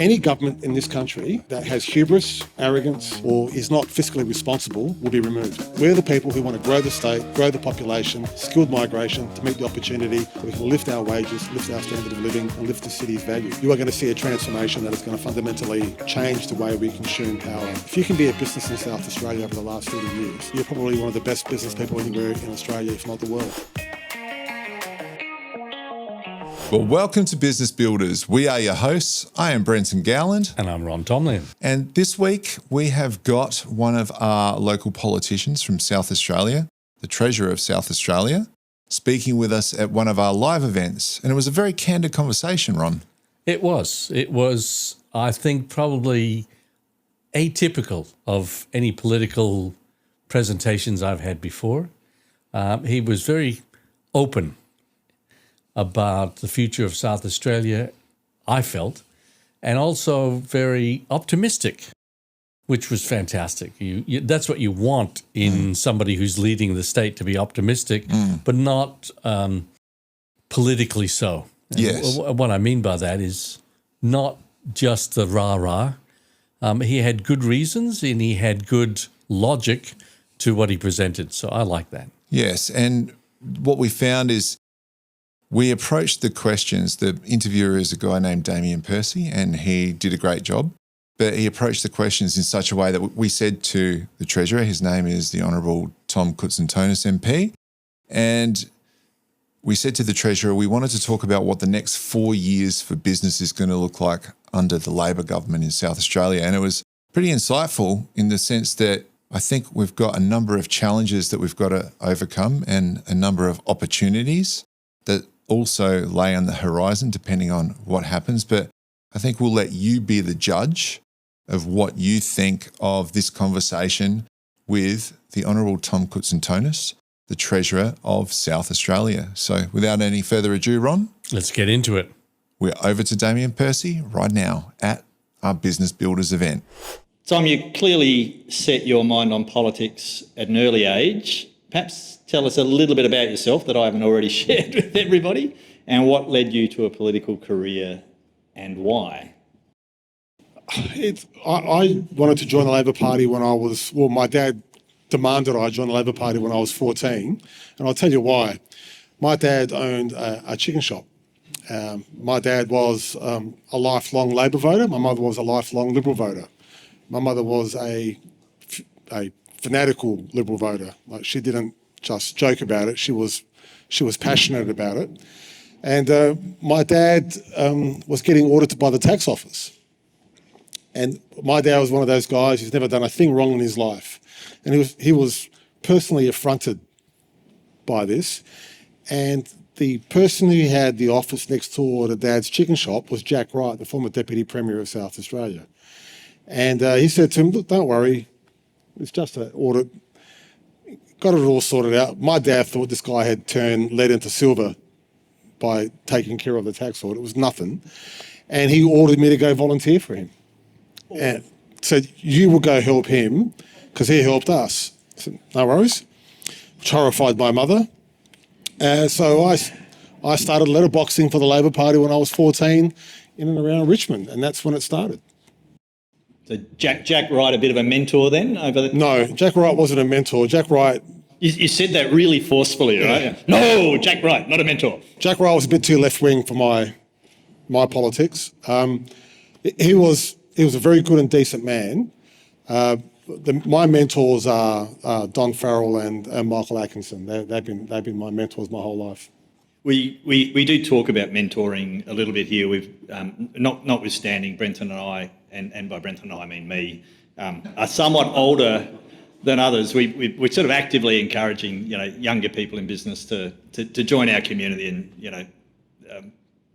Any government in this country that has hubris, arrogance, or is not fiscally responsible will be removed. We're the people who want to grow the state, grow the population, skilled migration to meet the opportunity. We can lift our wages, lift our standard of living, and lift the city's value. You are going to see a transformation that is going to fundamentally change the way we consume power. If you can be a business in South Australia over the last 30 years, you're probably one of the best business people anywhere in Australia, if not the world. Well, welcome to Business Builders. We are your hosts. I am Brenton Gowland. And I'm Ron Tomlin. And this week we have got one of our local politicians from South Australia, the Treasurer of South Australia, speaking with us at one of our live events. And it was a very candid conversation, Ron. It was, I think, probably atypical of any political presentations I've had before. He was very open about the future of South Australia, I felt, and also very optimistic, which was fantastic. That's what you want in somebody who's leading the state, to be optimistic, but not politically so. Yes. What I mean by that is not just the rah-rah. He had good reasons and he had good logic to what he presented, so I like that. Yes, and what we found is we approached the questions. The interviewer is a guy named Damian Percy, and he did a great job. But he approached the questions in such a way that we said to the Treasurer, his name is the Honourable Tom Koutsantonis MP, and we said to the Treasurer, we wanted to talk about what the next 4 years for business is going to look like under the Labor government in South Australia. And it was pretty insightful in the sense that I think we've got a number of challenges that we've got to overcome and a number of opportunities that also lay on the horizon depending on what happens. But I think we'll let you be the judge of what you think of this conversation with the Honourable Tom Koutsantonis, the Treasurer of South Australia. So without any further ado, Ron, let's get into it. We're over to Damian Percy right now at our Business Builders event. Tom, you clearly set your mind on politics at an early age. Perhaps tell us a little bit about yourself that I haven't already shared with everybody, and what led you to a political career and why. I wanted to join the Labor Party when I was, my dad demanded I join the Labor Party when I was 14, and I'll tell you why. My dad owned a chicken shop. My dad was a lifelong Labor voter. My mother was a lifelong Liberal voter. My mother was a fanatical Liberal voter. Like, she didn't just joke about it. She was passionate about it. And my dad was getting audited by the tax office. And my dad was one of those guys who's never done a thing wrong in his life. And he was personally affronted by this. And the person who had the office next door to Dad's chicken shop was Jack Wright, the former Deputy Premier of South Australia. And he said to him, look, don't worry, it's just an audit. Got it all sorted out. My dad thought this guy had turned lead into silver by taking care of the tax audit. It was nothing. And he ordered me to go volunteer for him. And said, you will go help him because he helped us. I said, no worries. Horrified my mother. So I started letterboxing for the Labor Party when I was 14 in and around Richmond, and that's when it started. So Jack Wright, a bit of a mentor then? No, Jack Wright wasn't a mentor. Jack Wright... You said that really forcefully, right? Yeah. No, Jack Wright, not a mentor. Jack Wright was a bit too left-wing for my politics. He was a very good and decent man. My mentors are Don Farrell and Michael Atkinson. They've been my mentors my whole life. We do talk about mentoring a little bit here. We've notwithstanding Brenton and I, and by Brenton and I mean me, are somewhat older than others. We're sort of actively encouraging younger people in business to join our community and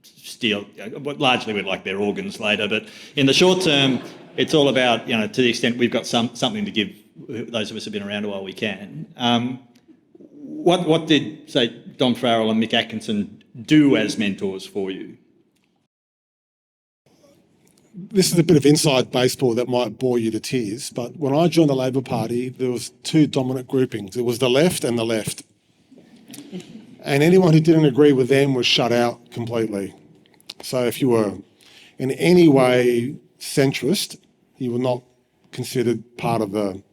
steal. Largely we'd like their organs later, but in the short term, it's all about to the extent we've got something to give those of us who've been around a while we can. What did, say, Don Farrell and Mick Atkinson do as mentors for you? This is a bit of inside baseball that might bore you to tears, but when I joined the Labor Party, there was two dominant groupings. It was the left and the left. And anyone who didn't agree with them was shut out completely. So if you were in any way centrist, you were not considered part of the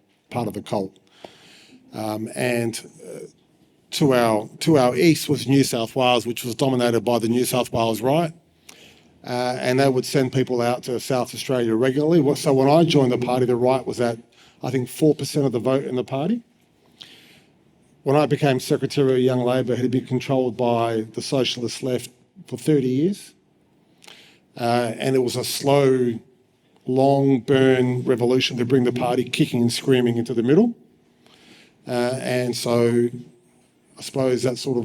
cult. To our east was New South Wales, which was dominated by the New South Wales right, and they would send people out to South Australia regularly. So when I joined the party, the right was at, I think, 4% of the vote in the party. When I became Secretary of Young Labor, it had been controlled by the socialist left for 30 years. And it was a slow, long burn revolution to bring the party kicking and screaming into the middle. And so I suppose that sort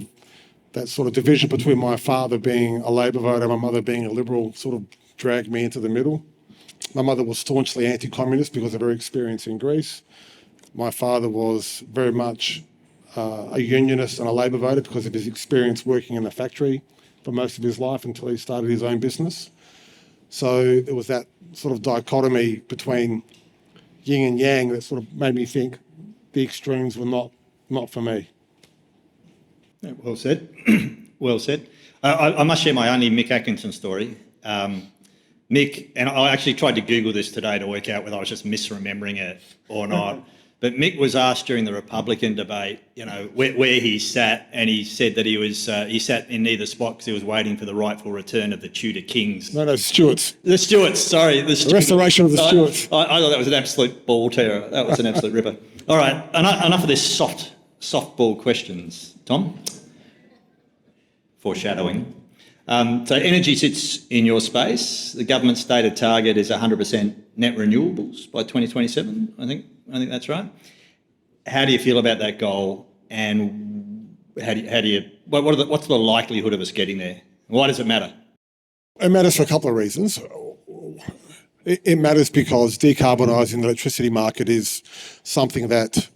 of division between my father being a Labor voter and my mother being a Liberal sort of dragged me into the middle. My mother was staunchly anti-communist because of her experience in Greece. My father was very much a unionist and a Labor voter because of his experience working in a factory for most of his life until he started his own business. So there was that sort of dichotomy between yin and yang that sort of made me think the extremes were not for me. Yeah, well said. Well said. I must share my only Mick Atkinson story. Mick, and I actually tried to Google this today to work out whether I was just misremembering it or not. But Mick was asked during the Republican debate, where he sat, and he said that he sat in neither spot because he was waiting for the rightful return of the Tudor kings. No, Stuarts. The Stuarts, sorry. The restoration of the Stuarts. I thought that was an absolute ball terror. That was an absolute ripper. All right, enough of this softball questions. Tom? Foreshadowing. So energy sits in your space. The government's stated target is 100% net renewables by 2027. I think that's right. How do you feel about that goal, and what's the likelihood of us getting there? Why does it matter? It matters for a couple of reasons. It matters because decarbonising the electricity market is something that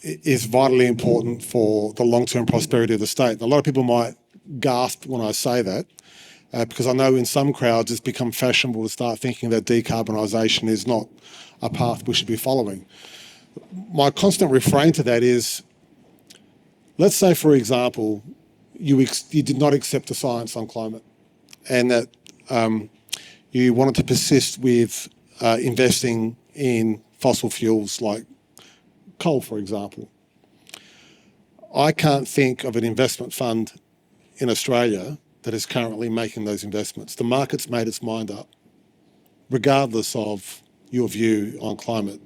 is vitally important for the long-term prosperity of the state. A lot of people might gasp when I say that, because I know in some crowds it's become fashionable to start thinking that decarbonisation is not a path we should be following. My constant refrain to that is, let's say, for example, you did not accept the science on climate, and that you wanted to persist with investing in fossil fuels like coal, for example. I can't think of an investment fund in Australia that is currently making those investments. The market's made its mind up, regardless of your view on climate.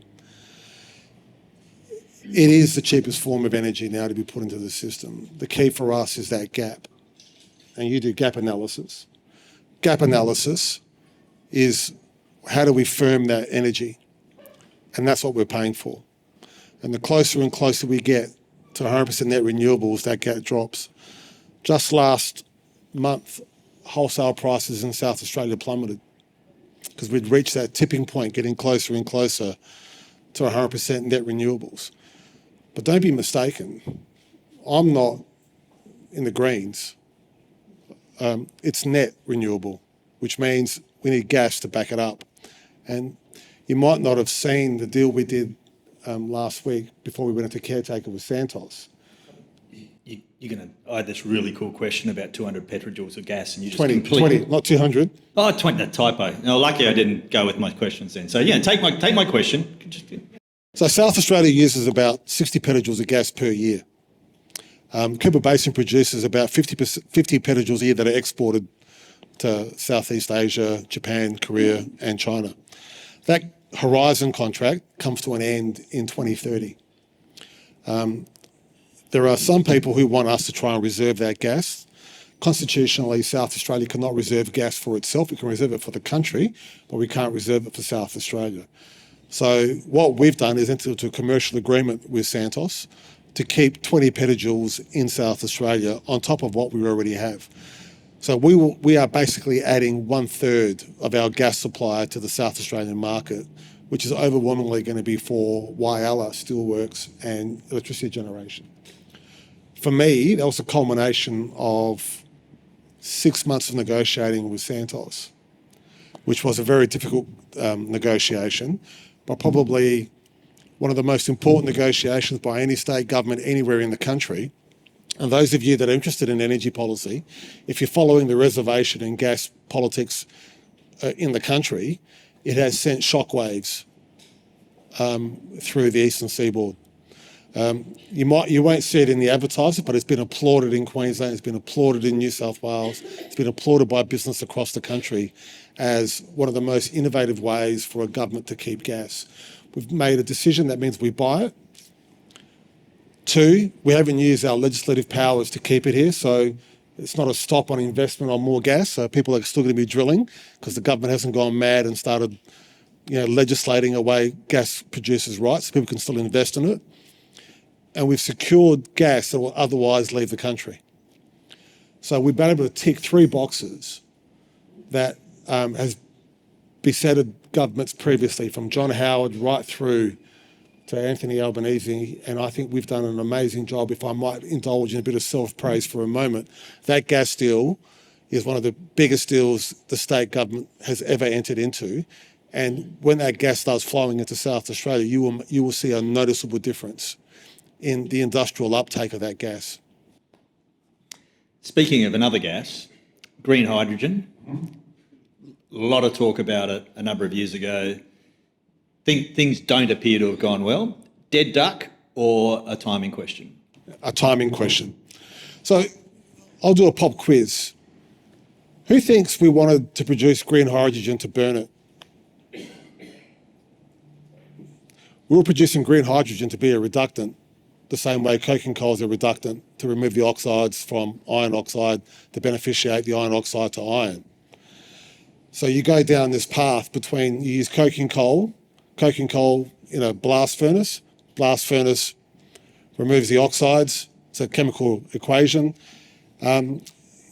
It is the cheapest form of energy now to be put into the system. The key for us is that gap. And you do gap analysis. Gap analysis is how do we firm that energy? And that's what we're paying for. And the closer and closer we get to 100% net renewables, that gap drops. Just last month, wholesale prices in South Australia plummeted because we'd reached that tipping point, getting closer and closer to 100% net renewables. But don't be mistaken, I'm not in the greens. It's net renewable, which means we need gas to back it up. And you might not have seen the deal we did last week before we went into caretaker with Santos. I had this really cool question about 200 petajoules of gas, and you just 20, not 200. Oh, 20, that typo. No, lucky I didn't go with my questions then. So yeah, take my question. So South Australia uses about 60 petajoules of gas per year. Cooper Basin produces about 50 petajoules a year that are exported to Southeast Asia, Japan, Korea, and China. That Horizon contract comes to an end in 2030. There are some people who want us to try and reserve that gas. Constitutionally, South Australia cannot reserve gas for itself. We can reserve it for the country, but we can't reserve it for South Australia. So what we've done is entered into a commercial agreement with Santos to keep 20 petajoules in South Australia on top of what we already have. So we are basically adding 1/3 of our gas supply to the South Australian market, which is overwhelmingly going to be for Whyalla steelworks and electricity generation. For me, that was a culmination of 6 months of negotiating with Santos, which was a very difficult negotiation, but probably one of the most important negotiations by any state government anywhere in the country, And those of you that are interested in energy policy, if you're following the reservation and gas politics in the country, it has sent shockwaves through the eastern seaboard. You won't see it in the advertising, but it's been applauded in Queensland, it's been applauded in New South Wales, it's been applauded by business across the country as one of the most innovative ways for a government to keep gas. We've made a decision that means we buy it. 2, we haven't used our legislative powers to keep it here, so it's not a stop on investment on more gas. So people are still going to be drilling because the government hasn't gone mad and started, legislating away gas producers' rights. People can still invest in it. And we've secured gas that will otherwise leave the country. So we've been able to tick 3 boxes that has besetted governments previously, from John Howard right through to Anthony Albanese, and I think we've done an amazing job. If I might indulge in a bit of self-praise for a moment, that gas deal is one of the biggest deals the state government has ever entered into. And when that gas starts flowing into South Australia, you will see a noticeable difference in the industrial uptake of that gas. Speaking of another gas, green hydrogen. A lot of talk about it a number of years ago. Things don't appear to have gone well. Dead duck or a timing question? A timing question. So I'll do a pop quiz. Who thinks we wanted to produce green hydrogen to burn it? We were producing green hydrogen to be a reductant, the same way coking coal is a reductant to remove the oxides from iron oxide to beneficiate the iron oxide to iron. So you go down this path between, you use coking coal in a blast furnace removes the oxides, it's a chemical equation, and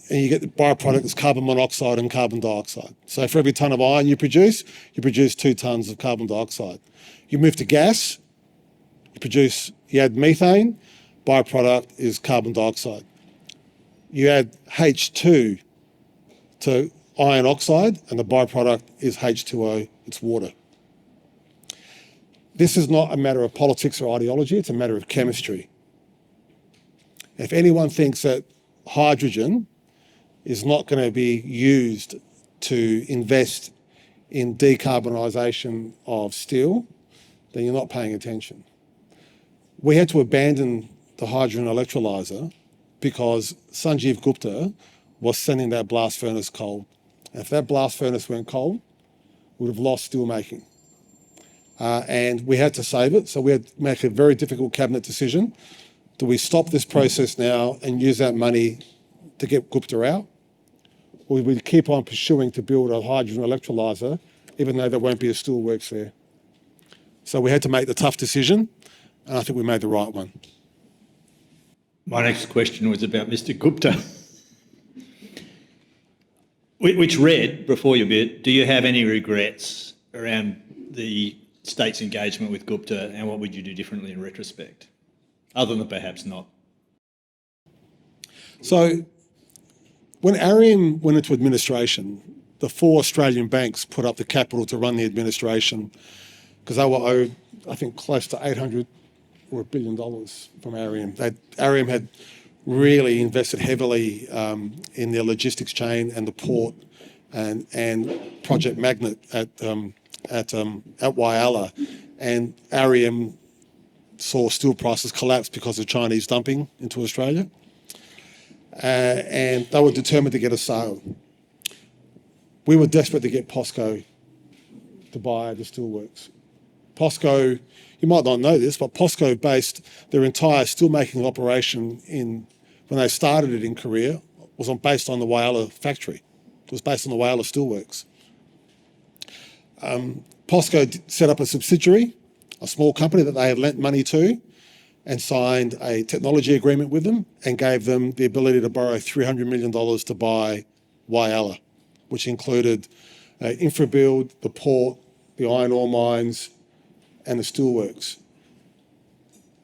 you get the byproduct that's carbon monoxide and carbon dioxide. So for every tonne of iron you produce 2 tonnes of carbon dioxide. You move to gas, you add methane, byproduct is carbon dioxide. You add H2 to iron oxide and the byproduct is H2O, it's water. This is not a matter of politics or ideology, it's a matter of chemistry. If anyone thinks that hydrogen is not going to be used to invest in decarbonisation of steel, then you're not paying attention. We had to abandon the hydrogen electrolyser because Sanjeev Gupta was sending that blast furnace cold. And if that blast furnace went cold, we would have lost steel making. And we had to save it, so we had to make a very difficult cabinet decision. Do we stop this process now and use that money to get Gupta out? Or we keep on pursuing to build a hydrogen electrolyser, even though there won't be a steelworks there? So we had to make the tough decision, and I think we made the right one. My next question was about Mr. Gupta, which read, before your bit, do you have any regrets around the state's engagement with Gupta, and what would you do differently in retrospect, other than perhaps not? So when Arium went into administration, the 4 Australian banks put up the capital to run the administration because they were owed, I think, close to $800 or $1 billion from Arium. Arium had really invested heavily in their logistics chain and the port and Project Magnet at Whyalla, and Arium saw steel prices collapse because of Chinese dumping into Australia, and they were determined to get a sale. We were desperate to get POSCO to buy the steelworks. POSCO, you might not know this, but POSCO based their entire steelmaking operation when they started it in Korea, was based on the Whyalla factory. It was based on the Whyalla steelworks. POSCO set up a subsidiary, a small company that they had lent money to, and signed a technology agreement with them and gave them the ability to borrow $300 million to buy Whyalla, which included InfraBuild, the port, the iron ore mines, and the steelworks.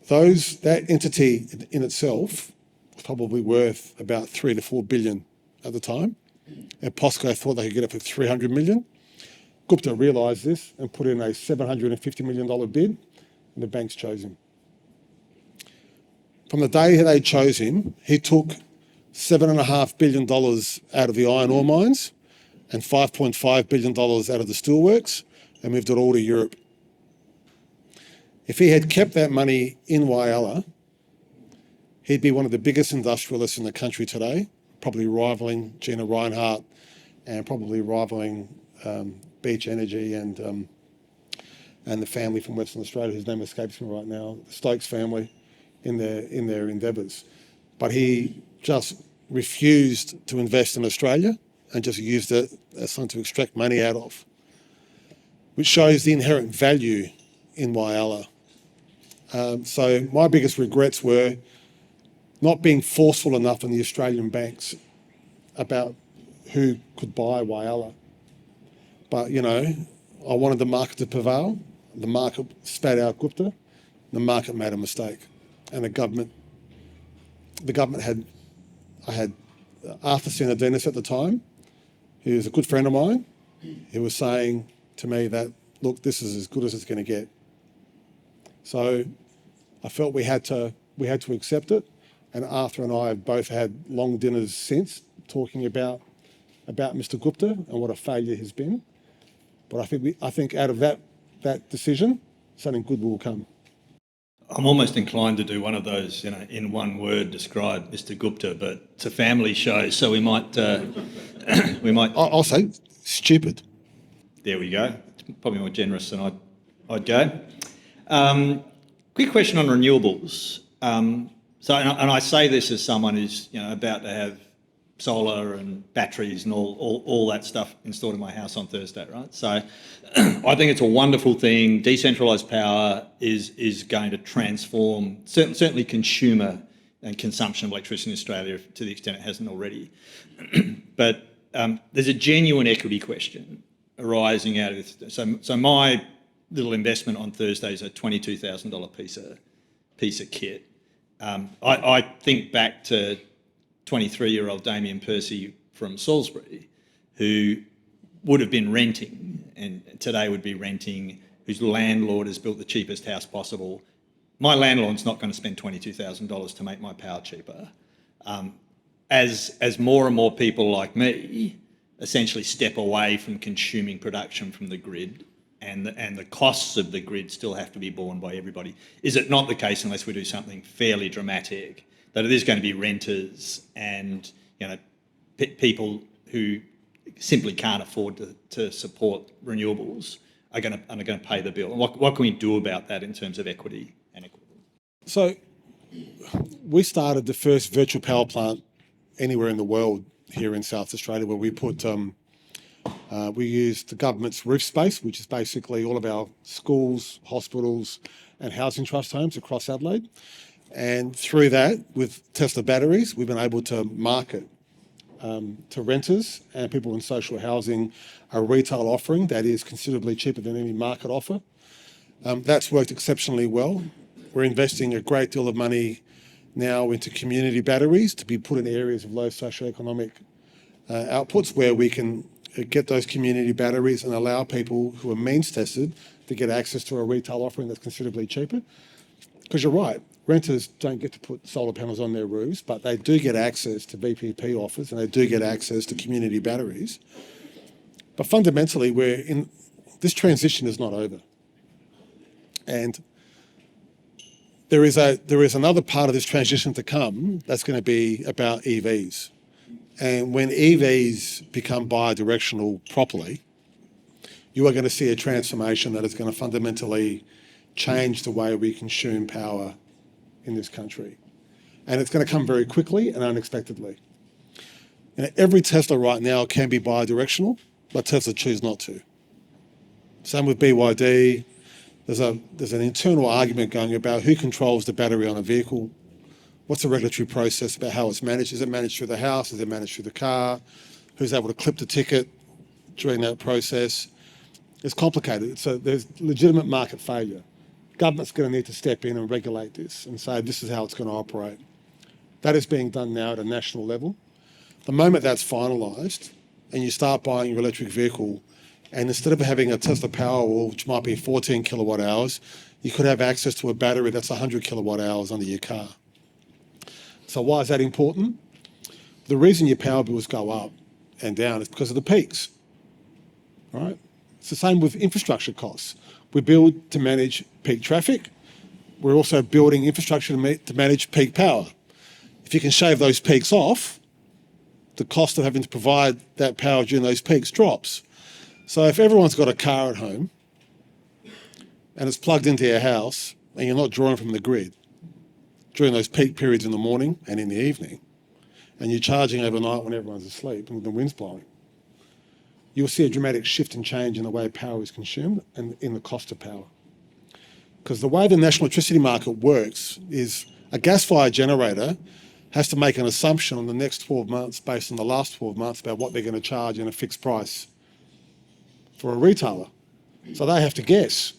That entity in itself was probably worth about $3 to $4 billion at the time, and POSCO thought they could get it for $300 million. Gupta realised this and put in a $750 million bid, and the banks chose him. From the day they chose him, he took $7.5 billion out of the iron ore mines and $5.5 billion out of the steelworks and moved it all to Europe. If he had kept that money in Whyalla, he'd be one of the biggest industrialists in the country today, probably rivaling Gina Rinehart and probably rivaling Beach Energy and the family from Western Australia, whose name escapes me right now, the Stokes family, in their endeavours. But he just refused to invest in Australia and just used it as something to extract money out of, which shows the inherent value in Whyalla. So my biggest regrets were not being forceful enough in the Australian banks about who could buy Whyalla. But, you know, I wanted the market to prevail. The market spat out Gupta. The market made a mistake. And the government had, I had Arthur Sinodinos at the time, who was a good friend of mine. He was saying to me that, look, this is as good as it's going to get. So I felt we had to accept it. And Arthur and I have both had long dinners since talking about Mr. Gupta and what a failure he's been. But I think out of that decision, something good will come. I'm almost inclined to do one of those, you know, in one word describe Mr. Gupta, but it's a family show, so we might. I'll say stupid. There we go. Probably more generous than I'd go. Quick question on renewables. So, and I say this as someone who's, you know, about to have solar and batteries and all that stuff installed in my house on Thursday, right? So I think it's a wonderful thing. Decentralised power is going to transform certainly consumer and consumption of electricity in Australia to the extent it hasn't already. But there's a genuine equity question arising out of this. So my little investment on Thursday is a $22,000 piece of kit. I think back to 23-year-old Damian Percy from Salisbury, who would have been renting and today would be renting, whose landlord has built the cheapest house possible. My landlord's not going to spend $22,000 to make my power cheaper. As more and more people like me essentially step away from consuming production from the grid, and the costs of the grid still have to be borne by everybody. Is it not the case, unless we do something fairly dramatic, that it is going to be renters and, you know, people who simply can't afford to support renewables are going to pay the bill? And what can we do about that in terms of equity and equity? So we started the first virtual power plant anywhere in the world here in South Australia, where we put we used the government's roof space, which is basically all of our schools, hospitals and housing trust homes across Adelaide. And through that, with Tesla batteries, we've been able to market to renters and people in social housing a retail offering that is considerably cheaper than any market offer. That's worked exceptionally well. We're investing a great deal of money now into community batteries to be put in areas of low socioeconomic outputs, where we can get those community batteries and allow people who are means tested to get access to a retail offering that's considerably cheaper. Because you're right, renters don't get to put solar panels on their roofs, but they do get access to VPP offers and they do get access to community batteries. But fundamentally, this transition is not over. And there is another part of this transition to come that's going to be about EVs. And when EVs become bidirectional properly, you are going to see a transformation that is going to fundamentally change the way we consume power in this country. And it's going to come very quickly and unexpectedly. You know, every Tesla right now can be bidirectional, but Tesla choose not to. Same with BYD. There's an internal argument going about who controls the battery on a vehicle. What's the regulatory process about how it's managed? Is it managed through the house? Is it managed through the car? Who's able to clip the ticket during that process? It's complicated. So there's legitimate market failure. Government's going to need to step in and regulate this and say this is how it's going to operate. That is being done now at a national level. The moment that's finalised and you start buying your electric vehicle, and instead of having a Tesla Powerwall, which might be 14 kilowatt hours, you could have access to a battery that's 100 kilowatt hours under your car. So why is that important? The reason your power bills go up and down is because of the peaks, right? It's the same with infrastructure costs. We build to manage peak traffic. We're also building infrastructure to manage peak power. If you can shave those peaks off, the cost of having to provide that power during those peaks drops. So if everyone's got a car at home and it's plugged into your house and you're not drawing from the grid during those peak periods in the morning and in the evening, and you're charging overnight when everyone's asleep and the wind's blowing, you'll see a dramatic shift and change in the way power is consumed and in the cost of power. Because the way the national electricity market works is a gas-fired generator has to make an assumption on the next 12 months based on the last 12 months about what they're going to charge in a fixed price for a retailer. So they have to guess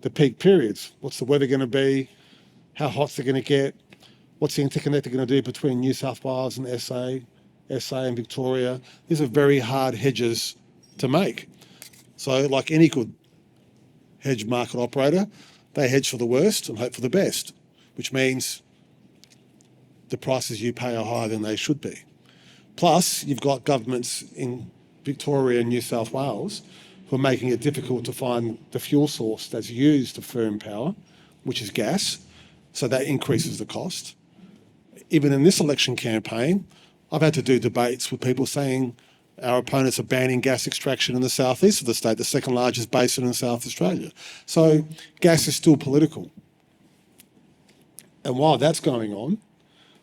the peak periods. What's the weather going to be? How hot's it going to get? What's the interconnect going to do between New South Wales and SA and Victoria? These are very hard hedges to make. So like any good hedge market operator, they hedge for the worst and hope for the best, which means the prices you pay are higher than they should be. Plus, you've got governments in Victoria and New South Wales who are making it difficult to find the fuel source that's used to firm power, which is gas, so that increases the cost. Even in this election campaign, I've had to do debates with people saying our opponents are banning gas extraction in the southeast of the state, the second largest basin in South Australia. So gas is still political. And while that's going on,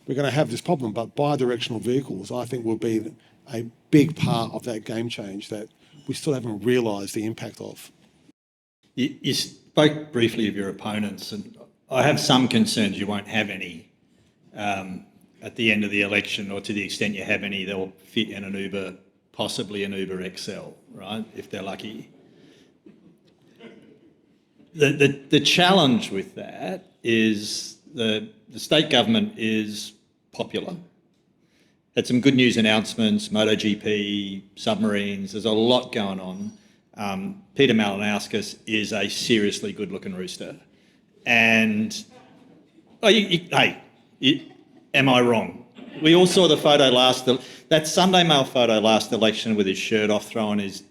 we're going to have this problem, but bi-directional vehicles, I think, will be a big part of that game change that we still haven't realised the impact of. You spoke briefly of your opponents, and I have some concerns you won't have any at the end of the election, or to the extent you have any, they'll fit in an Uber, possibly an Uber XL, right, if they're lucky. The challenge with that is the state government is popular. Had some good news announcements, MotoGP, submarines, there's a lot going on. Peter Malinauskas is a seriously good-looking rooster. And, am I wrong? We all saw the photo that Sunday Mail photo last election with his shirt off, throwing his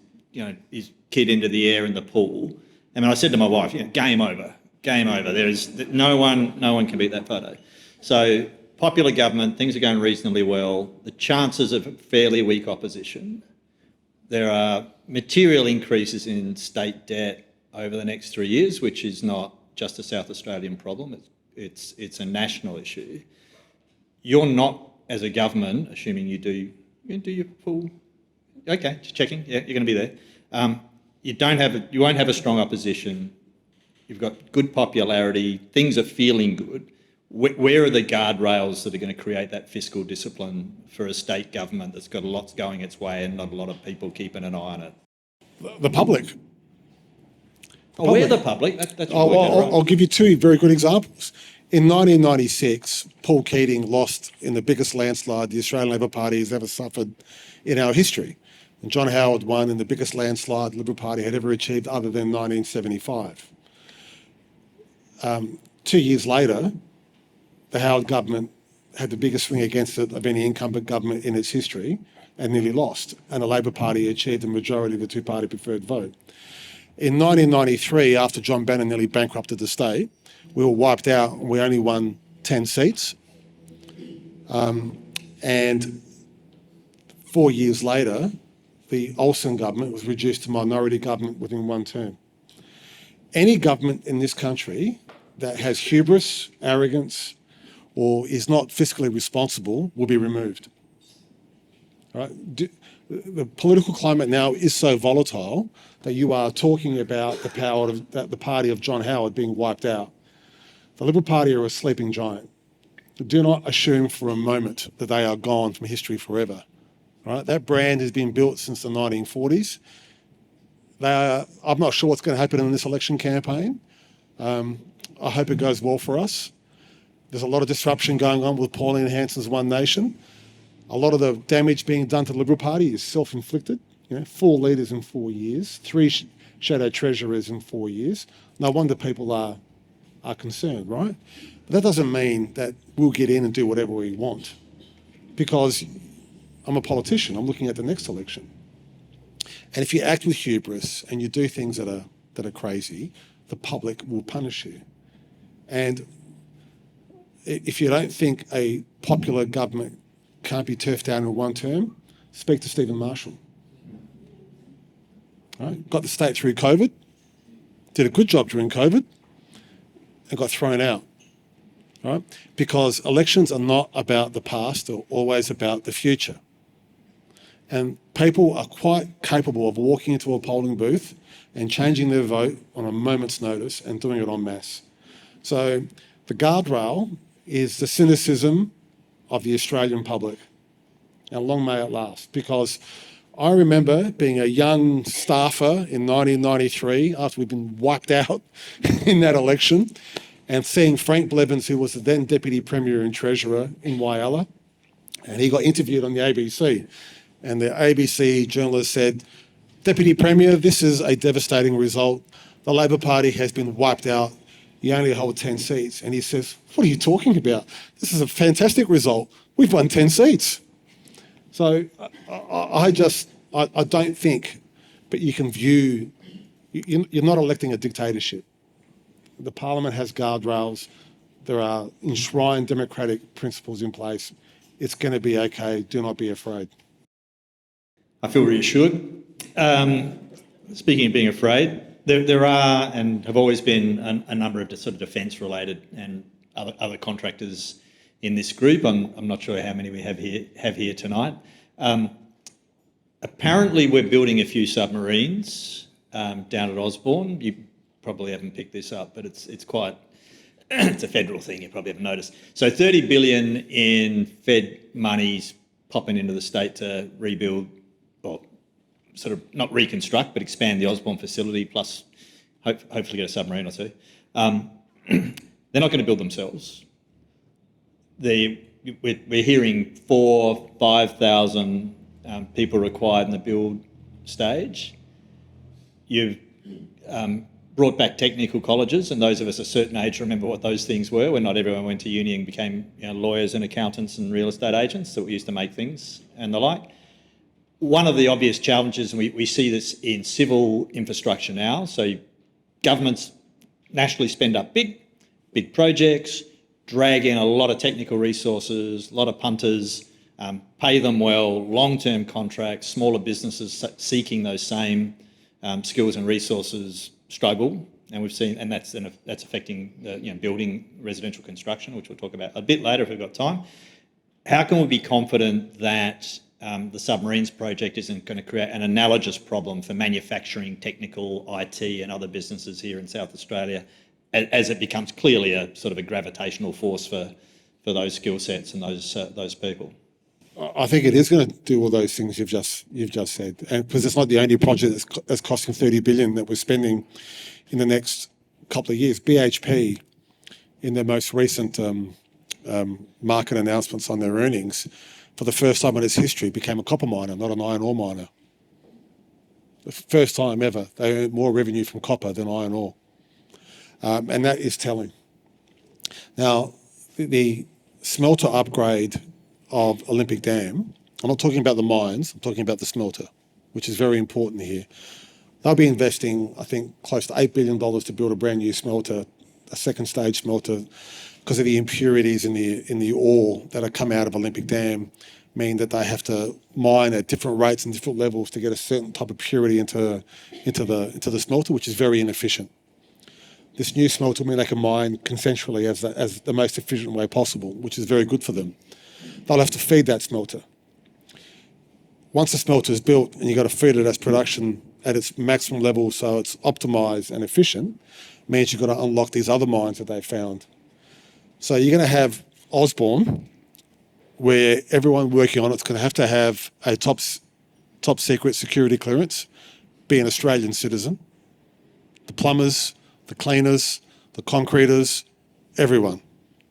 kid into the air in the pool. I mean, I said to my wife, game over. There is no one can beat that photo. So popular government, things are going reasonably well. The chances of fairly weak opposition. There are material increases in state debt over the next 3 years, which is not just a South Australian problem. It's a national issue. You're not, as a government, assuming you do your full. Okay, just checking. Yeah, you're going to be there. You won't have a strong opposition. You've got good popularity. Things are feeling good. Where are the guardrails that are going to create that fiscal discipline for a state government that's got a lot going its way and not a lot of people keeping an eye on it? The public. We're the public. That's I'll give you two very good examples. In 1996, Paul Keating lost in the biggest landslide the Australian Labor Party has ever suffered in our history. And John Howard won in the biggest landslide the Liberal Party had ever achieved other than 1975. 2 years later, the Howard government had the biggest swing against it of any incumbent government in its history and nearly lost. And the Labor Party achieved the majority of the two-party preferred vote. In 1993, after John Bannon nearly bankrupted the state, we were wiped out and we only won 10 seats. And 4 years later, the Olsen government was reduced to minority government within one term. Any government in this country that has hubris, arrogance, or is not fiscally responsible will be removed. All right? The political climate now is so volatile that you are talking about the party of John Howard being wiped out. The Liberal Party are a sleeping giant. Do not assume for a moment that they are gone from history forever. Right? That brand has been built since the 1940s. I'm not sure what's going to happen in this election campaign. I hope it goes well for us. There's a lot of disruption going on with Pauline Hanson's One Nation. A lot of the damage being done to the Liberal Party is self-inflicted. 4 leaders in 4 years, 3 shadow treasurers in 4 years. No wonder people are concerned, right? But that doesn't mean that we'll get in and do whatever we want, because I'm a politician. I'm looking at the next election. And if you act with hubris and you do things that are crazy, the public will punish you. And if you don't think a popular government can't be turfed out in one term, speak to Stephen Marshall. Right? Got the state through COVID, did a good job during COVID, and got thrown out. Right? Because elections are not about the past, they're always about the future. And people are quite capable of walking into a polling booth and changing their vote on a moment's notice and doing it en masse. So the guardrail is the cynicism of the Australian public. And long may it last, because I remember being a young staffer in 1993 after we'd been wiped out in that election, and seeing Frank Blevins, who was the then Deputy Premier and Treasurer in Whyalla, and he got interviewed on the ABC. And the ABC journalist said, "Deputy Premier, this is a devastating result. The Labor Party has been wiped out. You only hold 10 seats. And he says, "What are you talking about? This is a fantastic result. We've won 10 seats. So I don't think, but you can view, you're not electing a dictatorship. The Parliament has guardrails. There are enshrined democratic principles in place. It's going to be okay. Do not be afraid." I feel reassured. Speaking of being afraid, there are and have always been a number of sort of defence-related and other contractors in this group. I'm not sure how many we have here tonight. Apparently, we're building a few submarines down at Osborne. You probably haven't picked this up, but it's quite it's a federal thing. You probably haven't noticed. So 30 billion in Fed monies popping into the state to rebuild, or sort of not reconstruct, but expand the Osborne facility, plus hopefully get a submarine or two. They're not going to build themselves. We're hearing 4,000-5,000 people required in the build stage. You've brought back technical colleges, and those of us a certain age remember what those things were, when not everyone went to uni and became lawyers and accountants and real estate agents that we used to make things and the like. One of the obvious challenges, and we see this in civil infrastructure now, so governments nationally spend up big projects, drag in a lot of technical resources, a lot of punters, pay them well, long-term contracts, smaller businesses seeking those same skills and resources struggle, and we've seen, and that's affecting building residential construction, which we'll talk about a bit later if we've got time. How can we be confident that the submarines project isn't going to create an analogous problem for manufacturing, technical, IT and other businesses here in South Australia, as it becomes clearly a sort of a gravitational force for those skill sets and those people? I think it is going to do all those things you've just said, and because it's not the only project that's costing 30 billion that we're spending in the next couple of years. BHP, in their most recent market announcements on their earnings, for the first time in its history, became a copper miner, not an iron ore miner. The first time ever, they earned more revenue from copper than iron ore, and that is telling. Now, the smelter upgrade of Olympic Dam, I'm not talking about the mines, I'm talking about the smelter, which is very important here. They'll be investing, I think, close to $8 billion to build a brand new smelter, a second stage smelter, because of the impurities in the ore that have come out of Olympic Dam, mean that they have to mine at different rates and different levels to get a certain type of purity into the smelter, which is very inefficient. This new smelter will mean they can mine consensually as the most efficient way possible, which is very good for them. They'll have to feed that smelter. Once the smelter is built and you've got to feed it as production at its maximum level so it's optimised and efficient, means you've got to unlock these other mines that they've found. So you're going to have Osborne, where everyone working on it's going to have a top secret security clearance, be an Australian citizen. The plumbers, the cleaners, the concreters, everyone.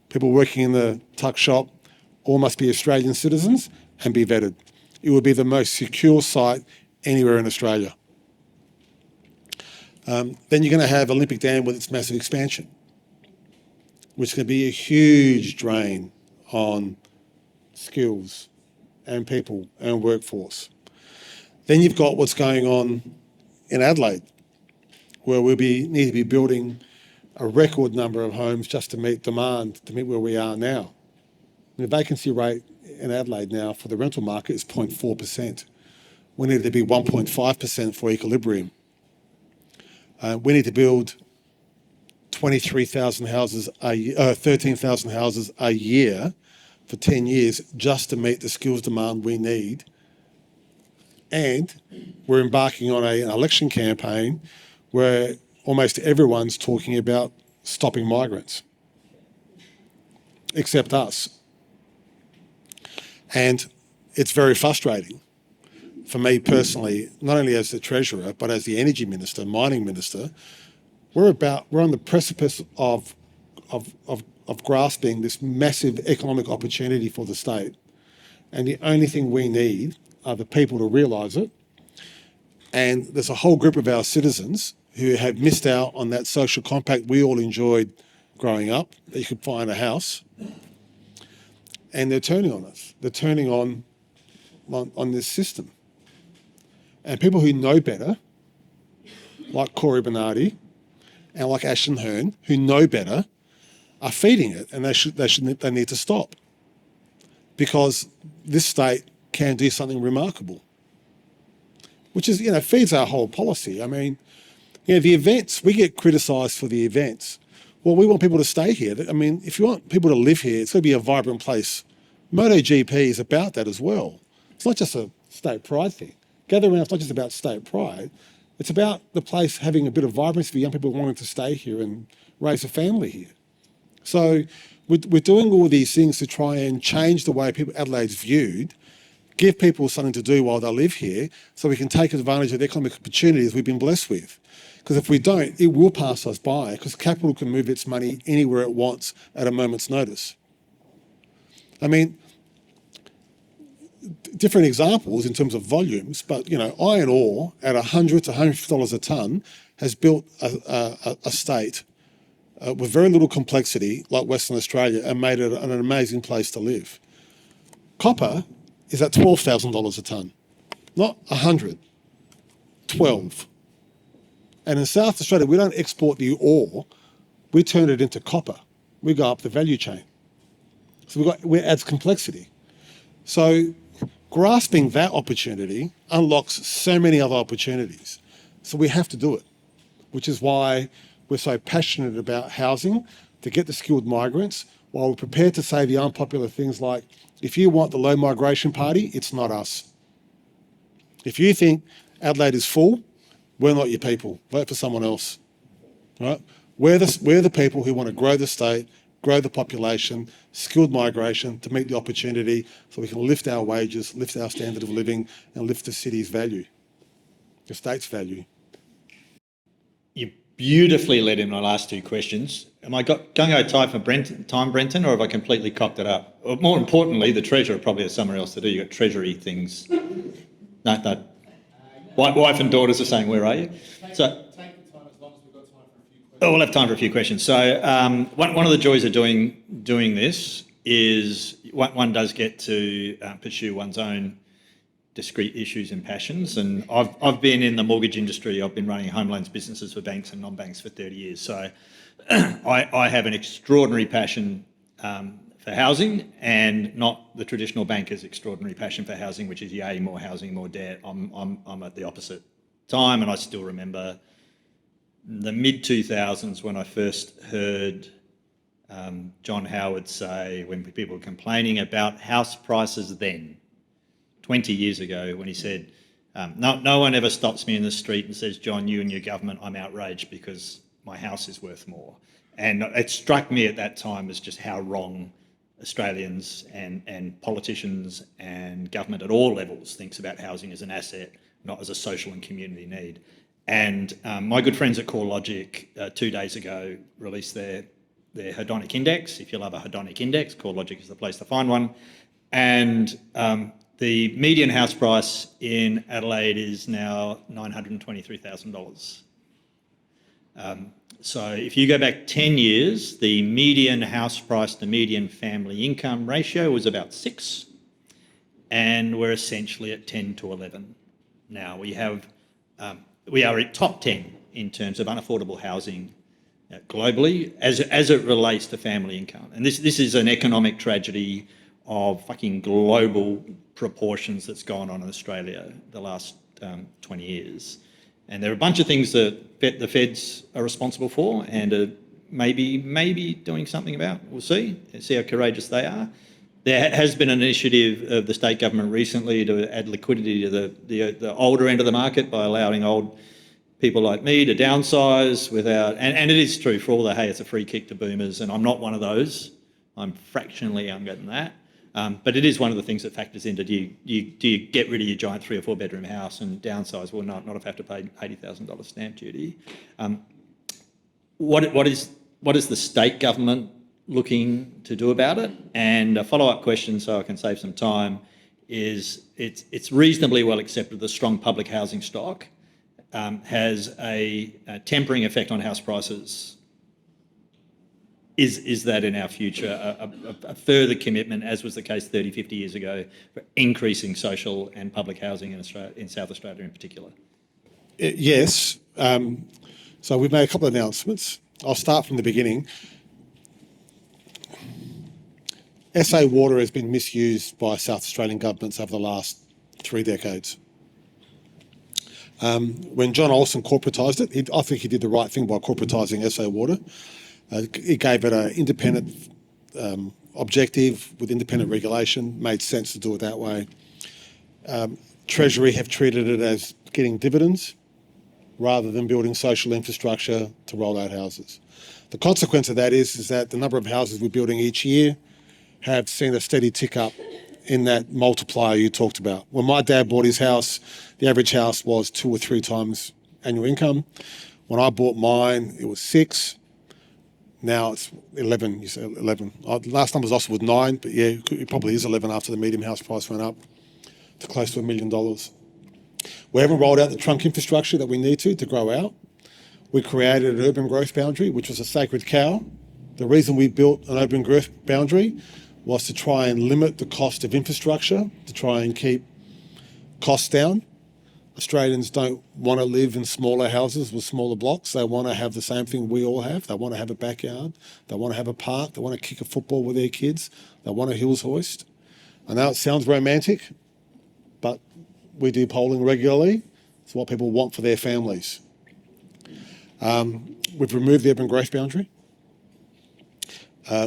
People working in the tuck shop, all must be Australian citizens and be vetted. It will be the most secure site anywhere in Australia. Then you're going to have Olympic Dam with its massive expansion. which can be a huge drain on skills and people and workforce. Then you've got what's going on in Adelaide, where need to be building a record number of homes just to meet demand, to meet where we are now. The vacancy rate in Adelaide now for the rental market is 0.4%. We need to be 1.5% for equilibrium. We need to build 13,000 houses a year for 10 years just to meet the skills demand we need. And we're embarking on an election campaign where almost everyone's talking about stopping migrants, except us. And it's very frustrating for me personally, not only as the Treasurer, but as the Energy Minister, Mining Minister. We're on the precipice of grasping this massive economic opportunity for the state. And the only thing we need are the people to realise it. And there's a whole group of our citizens who have missed out on that social compact we all enjoyed growing up, that you could find a house. And they're turning on us. They're turning on this system. And people who know better, like Corey Bernardi and like Ashton Hearn, who know better, are feeding it, and they need to stop, because this state can do something remarkable, which is, feeds our whole policy. I mean, the events, we get criticised for the events. Well, we want people to stay here. I mean, if you want people to live here, it's got to be a vibrant place. MotoGP is about that as well. It's not just a state pride thing. Gather Round, it's not just about state pride. It's about the place having a bit of vibrancy for young people wanting to stay here and raise a family here. So we're doing all these things to try and change the way Adelaide's viewed, give people something to do while they live here, so we can take advantage of the economic opportunities we've been blessed with. Because if we don't, it will pass us by, because capital can move its money anywhere it wants at a moment's notice. I mean, different examples in terms of volumes, but iron ore at $100 to $150 a tonne has built a state with very little complexity like Western Australia and made it an amazing place to live. Copper is at $12,000 a tonne, not 100, 12. And in South Australia, we don't export the ore, we turn it into copper. We go up the value chain. So it adds complexity. So grasping that opportunity unlocks so many other opportunities. So we have to do it, which is why we're so passionate about housing, to get the skilled migrants, while we're prepared to say the unpopular things like, if you want the low migration party, it's not us. If you think Adelaide is full, we're not your people. Vote for someone else. Right? We're the people who want to grow the state, grow the population, skilled migration to meet the opportunity, so we can lift our wages, lift our standard of living, and lift the city's value, the state's value. You beautifully led in my last two questions. Am I going to go time, Brenton, or have I completely cocked it up? Or more importantly, the Treasurer probably has somewhere else to do. You've got Treasury things. No. Wife and daughters are saying, where are you? So, take the time as long as we've got time for a few questions. Oh, we'll have time for a few questions. So one of the joys of doing this is one does get to pursue one's own discrete issues and passions. And I've been in the mortgage industry. I've been running home loans businesses for banks and non-banks for 30 years. So I have an extraordinary passion for housing, and not the traditional banker's extraordinary passion for housing, which is yay, more housing, more debt. I'm at the opposite time, and I still remember the mid-2000s when I first heard John Howard say, when people were complaining about house prices then, 20 years ago, when he said, no one ever stops me in the street and says, John, you and your government, I'm outraged because my house is worth more. And it struck me at that time as just how wrong Australians and politicians and government at all levels thinks about housing as an asset, not as a social and community need. And my good friends at CoreLogic 2 days ago released their hedonic index. If you love a hedonic index, CoreLogic is the place to find one. And the median house price in Adelaide is now $923,000. So if you go back 10 years, the median house price to median family income ratio was about 6, and we're essentially at 10 to 11. Now we are at top 10 in terms of unaffordable housing globally as it relates to family income. And this is an economic tragedy of fucking global proportions that's gone on in Australia the last 20 years. And there are a bunch of things that the feds are responsible for and are maybe doing something about. We'll see how courageous they are. There has been an initiative of the state government recently to add liquidity to the older end of the market by allowing old people like me to downsize without... And it is true for all the, hey, it's a free kick to boomers, and I'm not one of those. I'm fractionally younger than that. But it is one of the things that factors into do you get rid of your giant 3 or 4 bedroom house and downsize, well, not have to pay $80,000 stamp duty. What is the state government looking to do about it? And a follow-up question, so I can save some time, is it's reasonably well accepted that strong public housing stock has a tempering effect on house prices. Is that in our future a further commitment, as was the case 30, 50 years ago, for increasing social and public housing in Australia, in South Australia in particular? Yes. So we've made a couple of announcements. I'll start from the beginning. SA water has been misused by South Australian governments over the last 3 decades. When John Olsen corporatised it, I think he did the right thing by corporatising SA water. He gave it an independent objective with independent regulation, made sense to do it that way. Treasury have treated it as getting dividends rather than building social infrastructure to roll out houses. The consequence of that is that the number of houses we're building each year have seen a steady tick up in that multiplier you talked about. When my dad bought his house, the average house was 2 or 3 times annual income. When I bought mine, it was 6. Now it's 11, you said 11. Last number also was 9, but yeah, it probably is 11 after the median house price went up to close to $1 million. We haven't rolled out the trunk infrastructure that we need to grow out. We created an urban growth boundary, which was a sacred cow. The reason we built an urban growth boundary was to try and limit the cost of infrastructure, to try and keep costs down. Australians don't want to live in smaller houses with smaller blocks. They want to have the same thing we all have. They want to have a backyard. They want to have a park. They want to kick a football with their kids. They want a hills hoist. I know it sounds romantic, but we do polling regularly. It's what people want for their families. We've removed the urban growth boundary.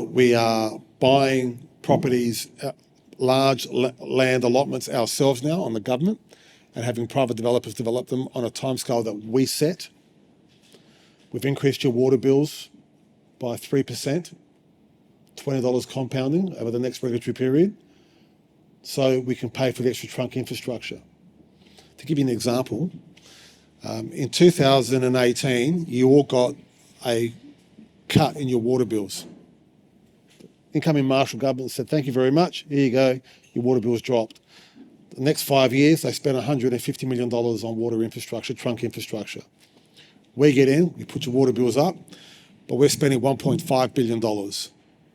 We are buying properties, large land allotments ourselves now on the government, and having private developers develop them on a timescale that we set. We've increased your water bills by 3%, $20 compounding over the next regulatory period, so we can pay for the extra trunk infrastructure. To give you an example, in 2018, you all got a cut in your water bills. Incoming Marshall government said, thank you very much, here you go, your water bills dropped. The next 5 years, they spent $150 million on water infrastructure, trunk infrastructure. We get in, we put your water bills up, but we're spending $1.5 billion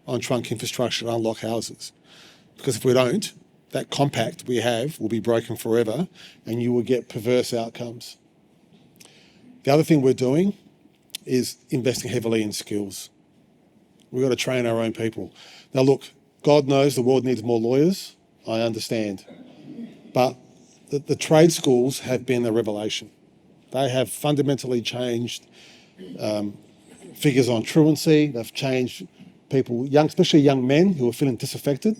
on trunk infrastructure to unlock houses. Because if we don't, that compact we have will be broken forever and you will get perverse outcomes. The other thing we're doing is investing heavily in skills. We've got to train our own people. Now look, God knows the world needs more lawyers, I understand. But the trade schools have been a revelation. They have fundamentally changed figures on truancy. They've changed people, especially young men who are feeling disaffected.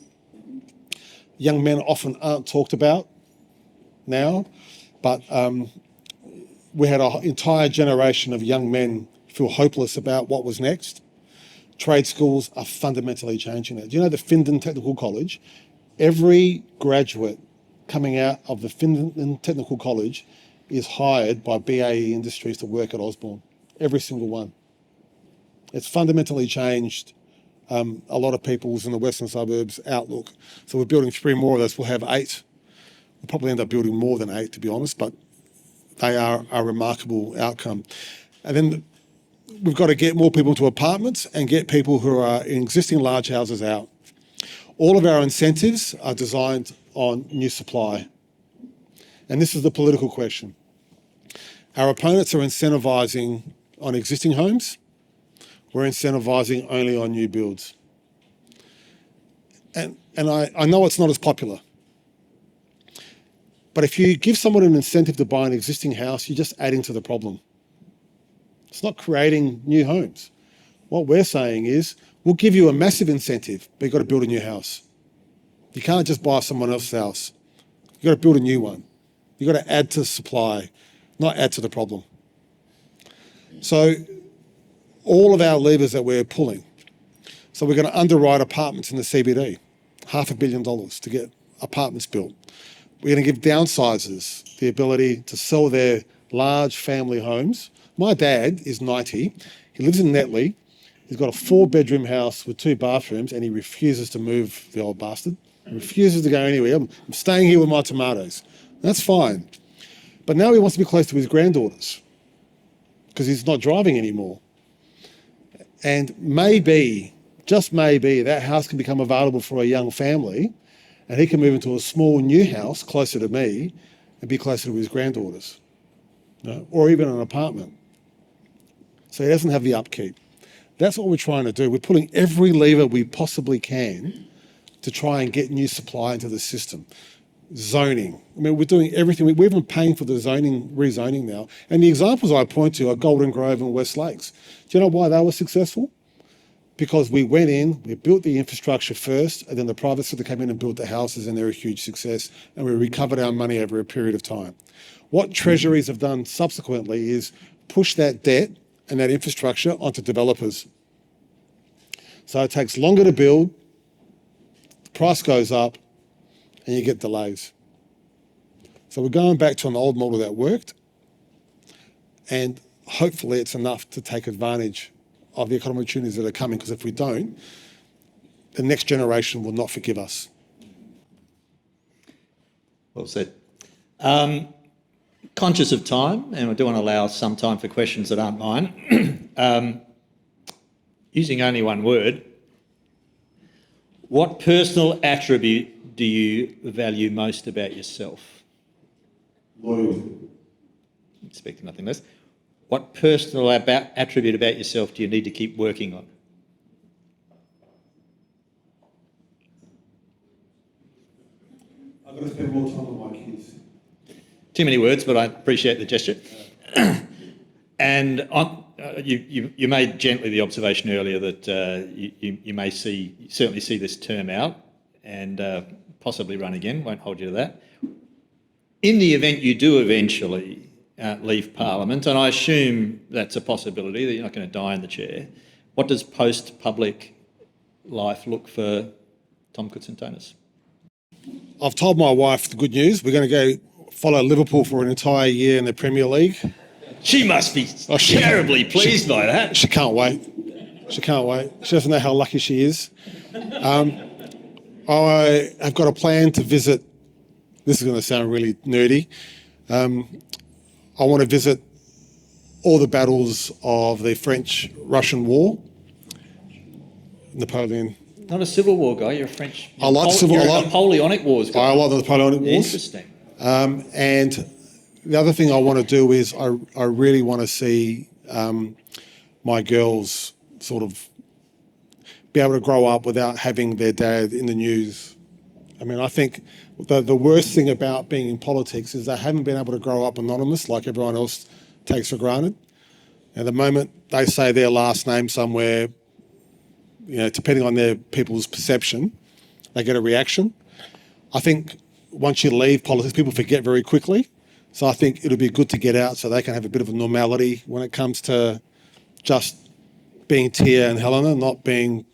Young men often aren't talked about now, but we had an entire generation of young men feel hopeless about what was next. Trade schools are fundamentally changing that. Do you know the Findon Technical College? Every graduate coming out of the Findon Technical College is hired by BAE Industries to work at Osborne. Every single one. It's fundamentally changed a lot of people's in the western suburbs outlook. So we're building 3 more of those. We'll have 8. We'll probably end up building more than 8, to be honest, but they are a remarkable outcome. And then we've got to get more people to apartments and get people who are in existing large houses out. All of our incentives are designed on new supply. And this is the political question. Our opponents are incentivising on existing homes. We're incentivising only on new builds. And I know it's not as popular. But if you give someone an incentive to buy an existing house, you're just adding to the problem. It's not creating new homes. What we're saying is, we'll give you a massive incentive, but you've got to build a new house. You can't just buy someone else's house. You've got to build a new one. You've got to add to supply, not add to the problem. So all of our levers that we're pulling. So we're going to underwrite apartments in the CBD, $500 million to get apartments built. We're going to give downsizers the ability to sell their large family homes. My dad is 90. He lives in Netley. He's got a 4-bedroom house with 2 bathrooms and he refuses to move, the old bastard. He refuses to go anywhere. I'm staying here with my tomatoes. That's fine. But now he wants to be close to his granddaughters because he's not driving anymore. And maybe, just maybe, that house can become available for a young family and he can move into a small new house closer to me and be closer to his granddaughters, or even an apartment. So he doesn't have the upkeep. That's what we're trying to do. We're pulling every lever we possibly can to try and get new supply into the system. Zoning. I mean, we're doing everything. We're even paying for the rezoning now. And the examples I point to are Golden Grove and West Lakes. Do you know why they were successful? Because we went in, we built the infrastructure first, and then the private sector came in and built the houses, and they're a huge success, and we recovered our money over a period of time. What treasuries have done subsequently is push that debt and that infrastructure onto developers. So it takes longer to build, the price goes up, and you get delays. So we're going back to an old model that worked, and hopefully it's enough to take advantage of the economic opportunities that are coming, because if we don't, the next generation will not forgive us. Well said. Conscious of time, and I do want to allow some time for questions that aren't mine. Using only one word, what personal attribute do you value most about yourself? Loyalty. Expecting nothing less. What personal attribute about yourself do you need to keep working on? I've got to spend more time with my kids. Too many words, but I appreciate the gesture. And you made gently the observation earlier that you may certainly see this term out and possibly run again. Won't hold you to that. In the event you do eventually leave Parliament, and I assume that's a possibility, that you're not going to die in the chair, what does post-public life look for Tom Koutsantonis? I've told my wife the good news. We're going to go follow Liverpool for an entire year in the Premier League. She must be terribly pleased by that. She can't wait. She can't wait. She doesn't know how lucky she is. I have got a plan to visit, this is going to sound really nerdy, I want to visit all the battles of the French-Russian War, Napoleon. Not a Civil War guy, you're a French... I like civil... You're a Napoleonic Wars guy. I like the Napoleonic Wars. Interesting. And the other thing I want to do is I really want to see my girls sort of be able to grow up without having their dad in the news. I mean, I think the worst thing about being in politics is they haven't been able to grow up anonymous like everyone else takes for granted. And the moment they say their last name somewhere, you know, depending on their people's perception, they get a reaction. I think once you leave politics, people forget very quickly. So I think it'll be good to get out so they can have a bit of a normality when it comes to just being Tia and Helena, not being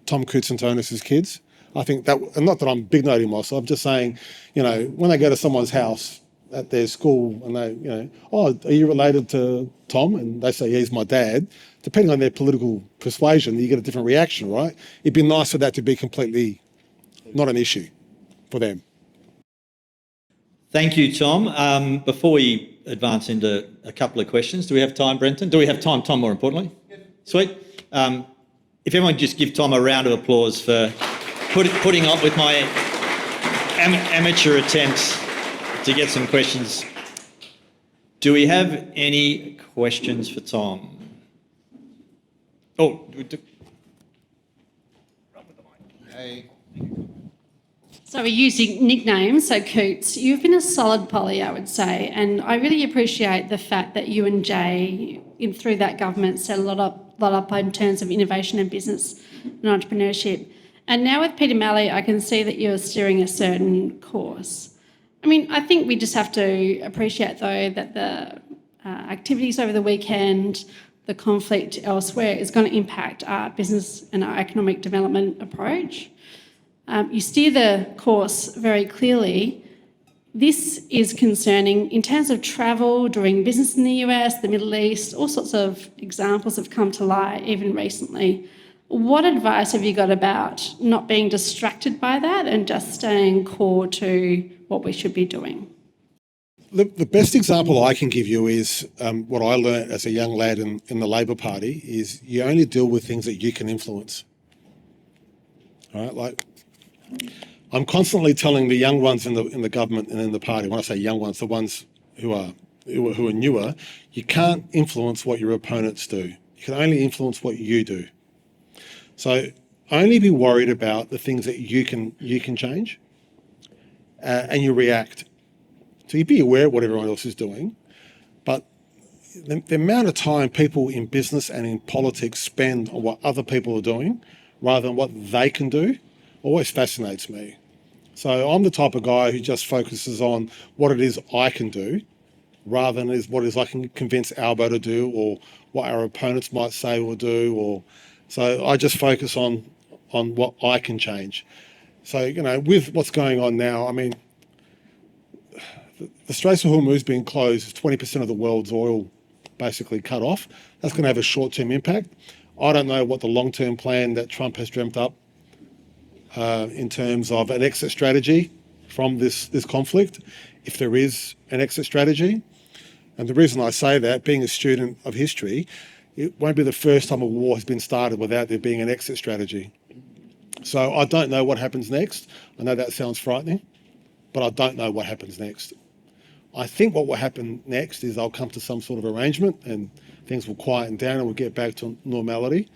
Tom Koutsantonis' kids. I think that, and not that I'm big noting myself, I'm just saying, you know, when they go to someone's house at their school and they, you know, oh, are you related to Tom? And they say, yeah, he's my dad. Depending on their political persuasion, you get a different reaction, right? It'd be nice for that to be completely not an issue for them. Thank you, Tom. Before we advance into a couple of questions. Do we have time, Brenton? Do we have time, Tom, more importantly? Yep. Sweet. If everyone just give Tom a round of applause for putting up with my amateur attempts to get some questions. Do we have any questions for Tom? Oh, Hey. So we're using nicknames, so Coots, you've been a solid poly, I would say, and I really appreciate the fact that you and Jay, through that government, set a lot up in terms of innovation and business and entrepreneurship. And now with Peter Malley, I can see that you're steering a certain course. I mean, I think we just have to appreciate, though, that the activities over the weekend, the conflict elsewhere is going to impact our business and our economic development approach. You steer the course very clearly. This is concerning in terms of travel, doing business in the US, the Middle East, all sorts of examples have come to light even recently. What advice have you got about not being distracted by that and just staying core to what we should be doing? The best example I can give you is what I learned as a young lad in the Labor Party is you only deal with things that you can influence. All right, like I'm constantly telling the young ones in the government and in the party, when I say young ones, the ones who are newer, you can't influence what your opponents do. You can only influence what you do. So only be worried about the things that you can change, and you react. So you be aware of what everyone else is doing, but the amount of time people in business and in politics spend on what other people are doing rather than what they can do always fascinates me. So I'm the type of guy who just focuses on what it is I can do rather than what it is I can convince Albo to do or what our opponents might say or do. So I just focus on what I can change. So, with what's going on now, I mean, the Straits of Hormuz being closed is 20% of the world's oil basically cut off. That's going to have a short-term impact. I don't know what the long-term plan that Trump has dreamt up in terms of an exit strategy from this conflict, if there is an exit strategy. And the reason I say that, being a student of history, it won't be the first time a war has been started without there being an exit strategy. So I don't know what happens next. I know that sounds frightening, but I don't know what happens next. I think what will happen next is they'll come to some sort of arrangement and things will quieten down and we'll get back to normality.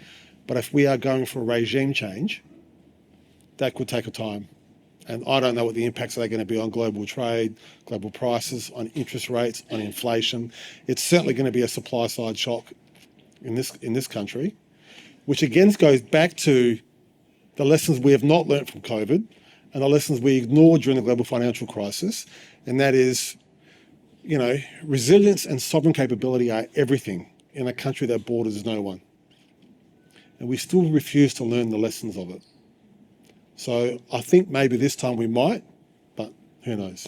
But if we are going for a regime change, that could take a time. And I don't know what the impacts are going to be on global trade, global prices, on interest rates, on inflation. It's certainly going to be a supply side shock in this country, which again goes back to the lessons we have not learnt from COVID and the lessons we ignored during the global financial crisis. And that is, resilience and sovereign capability are everything in a country that borders no one. And we still refuse to learn the lessons of it. So I think maybe this time we might, but who knows?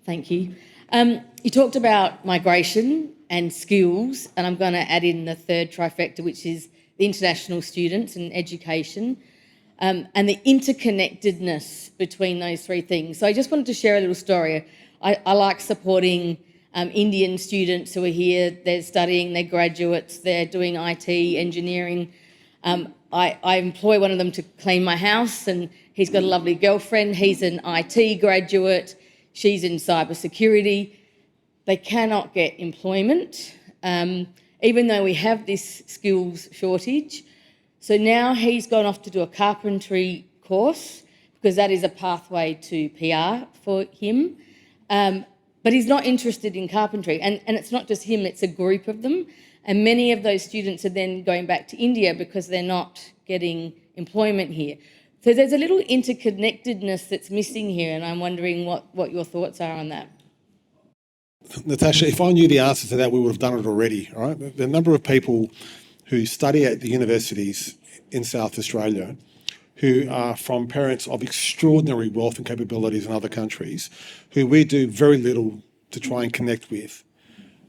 Thank you. You talked about migration and skills, and I'm going to add in the third trifecta, which is the international students and education, and the interconnectedness between those three things. So I just wanted to share a little story. I like supporting Indian students who are here. They're studying, they're graduates, they're doing IT, engineering. I employ one of them to clean my house, and he's got a lovely girlfriend. He's an IT graduate. She's in cybersecurity. They cannot get employment, even though we have this skills shortage. So now he's gone off to do a carpentry course because that is a pathway to PR for him. But he's not interested in carpentry. And it's not just him, it's a group of them. And many of those students are then going back to India because they're not getting employment here. So there's a little interconnectedness that's missing here, and I'm wondering what your thoughts are on that. Natasha, if I knew the answer to that, we would have done it already, all right? The number of people who study at the universities in South Australia who are from parents of extraordinary wealth and capabilities in other countries, who we do very little to try and connect with.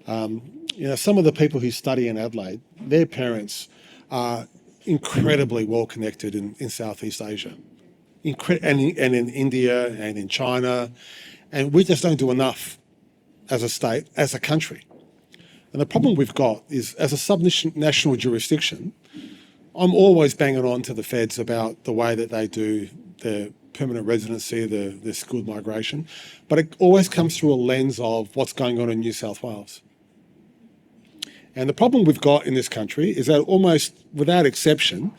Some of the people who study in Adelaide, their parents are incredibly well connected in Southeast Asia, and in India and in China, and we just don't do enough as a state, as a country. And the problem we've got is, as a subnational jurisdiction, I'm always banging on to the feds about the way that they do their permanent residency, their skilled migration, but it always comes through a lens of what's going on in New South Wales. And the problem we've got in this country is that almost without exception,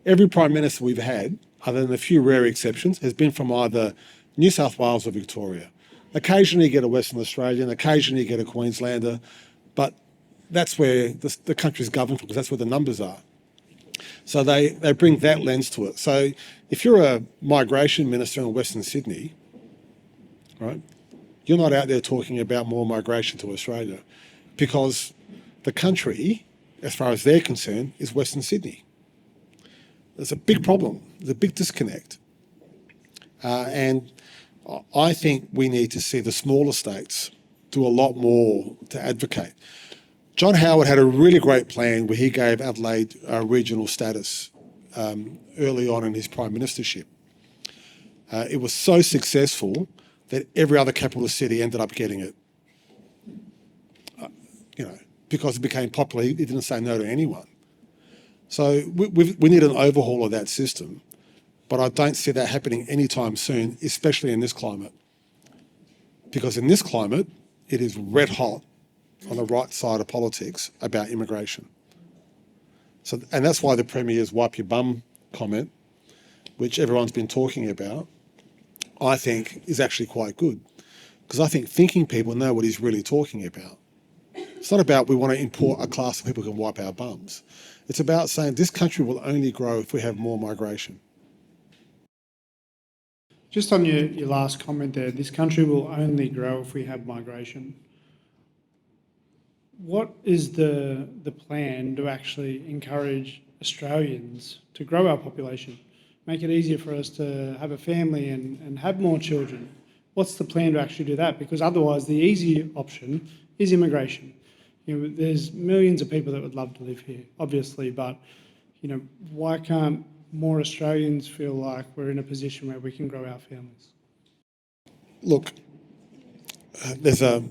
every Prime Minister we've had, other than a few rare exceptions, has been from either New South Wales or Victoria. Occasionally you get a Western Australian, occasionally you get a Queenslander, but that's where the country's governed from, because that's where the numbers are. So they bring that lens to it. So if you're a migration minister in Western Sydney, right, you're not out there talking about more migration to Australia, because the country, as far as they're concerned, is Western Sydney. There's a big problem. There's a big disconnect. And I think we need to see the smaller states do a lot more to advocate. John Howard had a really great plan where he gave Adelaide regional status early on in his prime ministership. It was so successful that every other capital city ended up getting it. Because it became popular, he didn't say no to anyone. So we need an overhaul of that system, but I don't see that happening anytime soon, especially in this climate. Because in this climate, it is red hot on the right side of politics about immigration. And that's why the Premier's wipe your bum comment, which everyone's been talking about, I think is actually quite good. Because I think thinking people know what he's really talking about. It's not about we want to import a class of people who can wipe our bums. It's about saying this country will only grow if we have more migration. Just on your last comment there, this country will only grow if we have migration. What is the plan to actually encourage Australians to grow our population, make it easier for us to have a family and have more children? What's the plan to actually do that? Because otherwise the easy option is immigration. There's millions of people that would love to live here, obviously, but why can't more Australians feel like we're in a position where we can grow our families? Look, there's a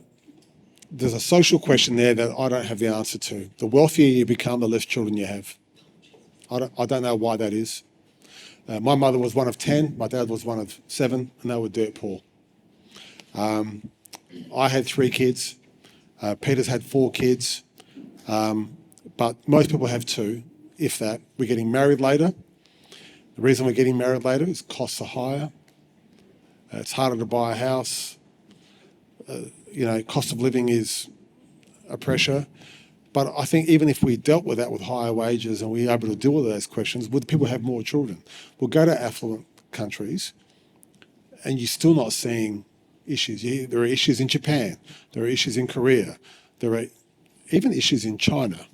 social question there that I don't have the answer to. The wealthier you become, the less children you have. I don't know why that is. My mother was one of 10, my dad was one of 7, and they were dirt poor. I had 3 kids. Peter's had 4 kids, but most people have 2, if that. We're getting married later. The reason we're getting married later is costs are higher. It's harder to buy a house. Cost of living is a pressure. But I think even if we dealt with that with higher wages and we were able to deal with those questions, would people have more children? We'll go to affluent countries and you're still not seeing issues. There are issues in Japan. There are issues in Korea. There are even issues in China,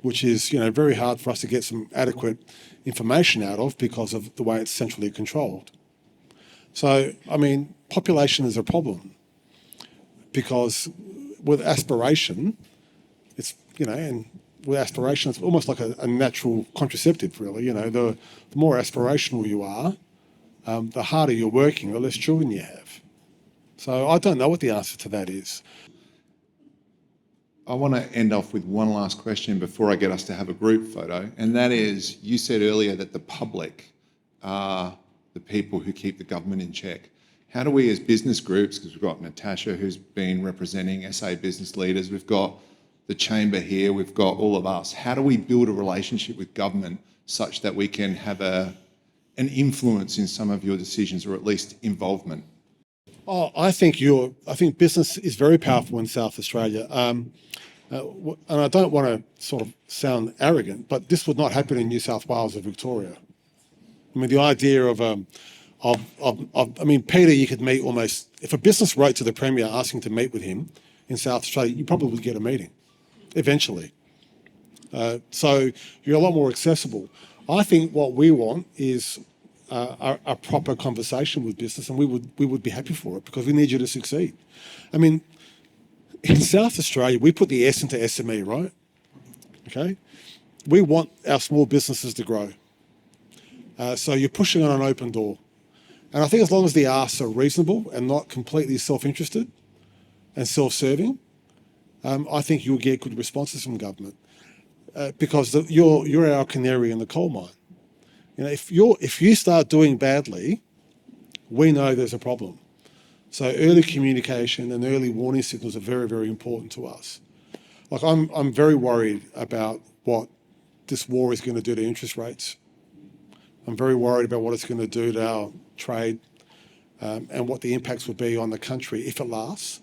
which is very hard for us to get some adequate information out of because of the way it's centrally controlled. So, population is a problem because with aspiration, it's, and with aspiration, it's almost like a natural contraceptive, really. The more aspirational you are, the harder you're working, the less children you have. So I don't know what the answer to that is. I want to end off with one last question before I get us to have a group photo, and that is, you said earlier that the public are the people who keep the government in check. How do we as business groups, because we've got Natasha who's been representing SA business leaders, we've got the chamber here, we've got all of us, how do we build a relationship with government such that we can have an influence in some of your decisions, or at least involvement? I think business is very powerful in South Australia. And I don't want to sort of sound arrogant, but this would not happen in New South Wales or Victoria. The idea of Peter, you could meet almost, if a business wrote to the Premier asking to meet with him in South Australia, you probably would get a meeting eventually. So you're a lot more accessible. I think what we want is a proper conversation with business, and we would be happy for it because we need you to succeed. In South Australia, we put the S into SME, right? Okay? We want our small businesses to grow. So you're pushing on an open door. And I think as long as the asks are reasonable and not completely self-interested, and self-serving, I think you'll get good responses from government because you're our canary in the coal mine. You know, if you start doing badly, we know there's a problem. So early communication and early warning signals are very, very important to us. Like I'm very worried about what this war is going to do to interest rates. I'm very worried about what it's going to do to our trade and what the impacts will be on the country if it lasts.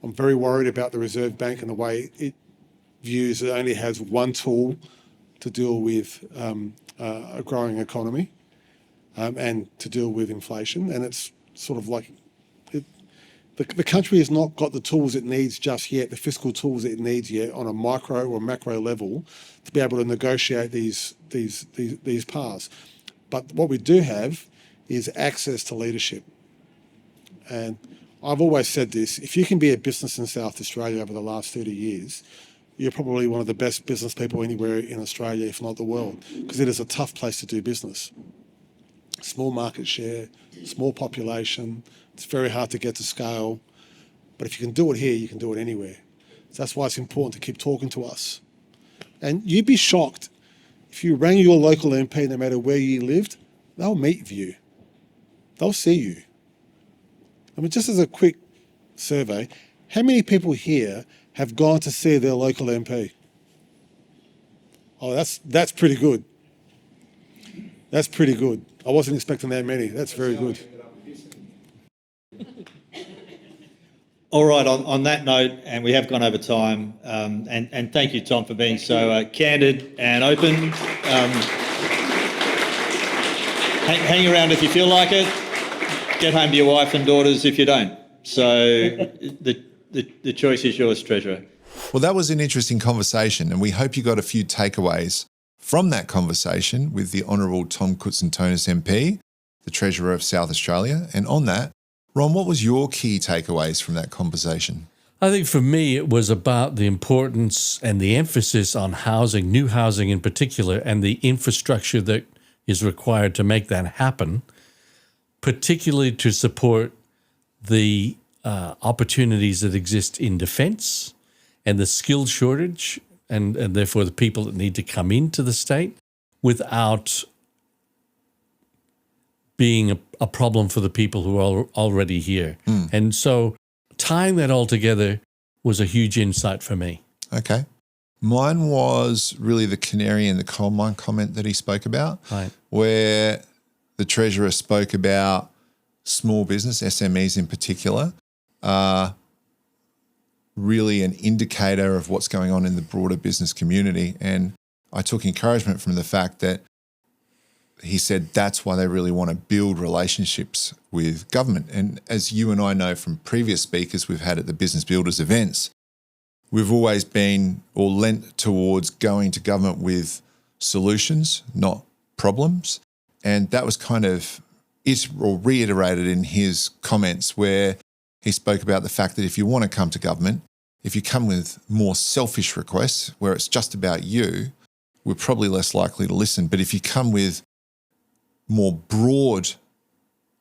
I'm very worried about the Reserve Bank and the way it views it only has one tool to deal with a growing economy and to deal with inflation. And it's sort of like the country has not got the tools it needs just yet, the fiscal tools it needs yet on a micro or macro level to be able to negotiate these paths. But what we do have is access to leadership. And I've always said this, if you can be a business in South Australia over the last 30 years, you're probably one of the best business people anywhere in Australia, if not the world, because it is a tough place to do business. Small market share, small population, it's very hard to get to scale. But if you can do it here, you can do it anywhere. So that's why it's important to keep talking to us. And you'd be shocked if you rang your local MP, no matter where you lived, they'll meet with you. They'll see you. I mean, just as a quick survey, how many people here have gone to see their local MP? Oh, that's pretty good. That's pretty good. I wasn't expecting that many. That's very good. All right, on that note, and we have gone over time, and thank you, Tom, for being so candid and open. Hang around if you feel like it. Get home to your wife and daughters if you don't. So the choice is yours, Treasurer. Well, that was an interesting conversation, and we hope you got a few takeaways from that conversation with the Honourable Tom Koutsantonis MP, the Treasurer of South Australia. And on that, Ron, what was your key takeaways from that conversation? I think for me, it was about the importance and the emphasis on housing, new housing in particular, and the infrastructure that is required to make that happen, particularly to support the opportunities that exist in defence and the skill shortage and therefore the people that need to come into the state without being a problem for the people who are already here. And so tying that all together was a huge insight for me. Okay. Mine was really the canary in the coal mine comment that he spoke about, Right. where the Treasurer spoke about small business, SMEs in particular, really an indicator of what's going on in the broader business community. And I took encouragement from the fact that he said that's why they really want to build relationships with government. And as you and I know from previous speakers we've had at the Business Builders events, we've always been or lent towards going to government with solutions, not problems. And that was kind of it, or reiterated in his comments, where he spoke about the fact that if you want to come to government, if you come with more selfish requests where it's just about you, we're probably less likely to listen. But if you come with more broad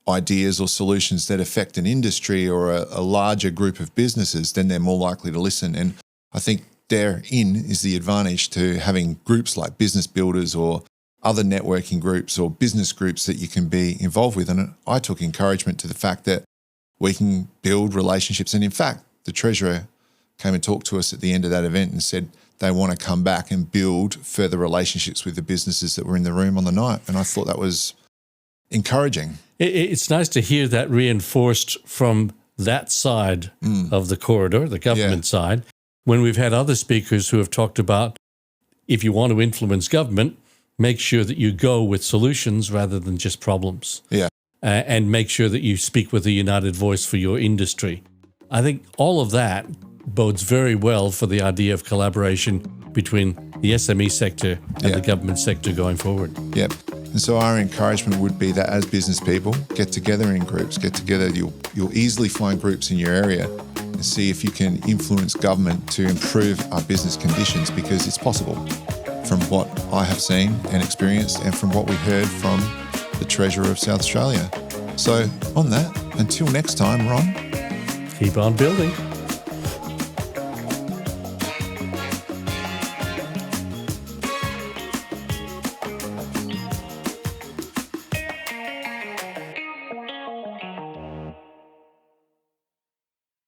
ideas or solutions that affect an industry or a larger group of businesses, then they're more likely to listen. And I think therein is the advantage to having groups like Business Builders or other networking groups or business groups that you can be involved with. And I took encouragement to the fact that we can build relationships. And in fact, the Treasurer came and talked to us at the end of that event and said they want to come back and build further relationships with the businesses that were in the room on the night. And I thought that was encouraging. It's nice to hear that reinforced from that side of the corridor, the government side, when we've had other speakers who have talked about if you want to influence government, make sure that you go with solutions rather than just problems. Yeah. And make sure that you speak with a united voice for your industry. I think all of that bodes very well for the idea of collaboration between the SME sector and the government sector going forward. Yep. And so our encouragement would be that as business people, get together in groups, get together. You'll easily find groups in your area and see if you can influence government to improve our business conditions, because it's possible from what I have seen and experienced and from what we heard from the Treasurer of South Australia. So on that, until next time, Ron. Keep on building.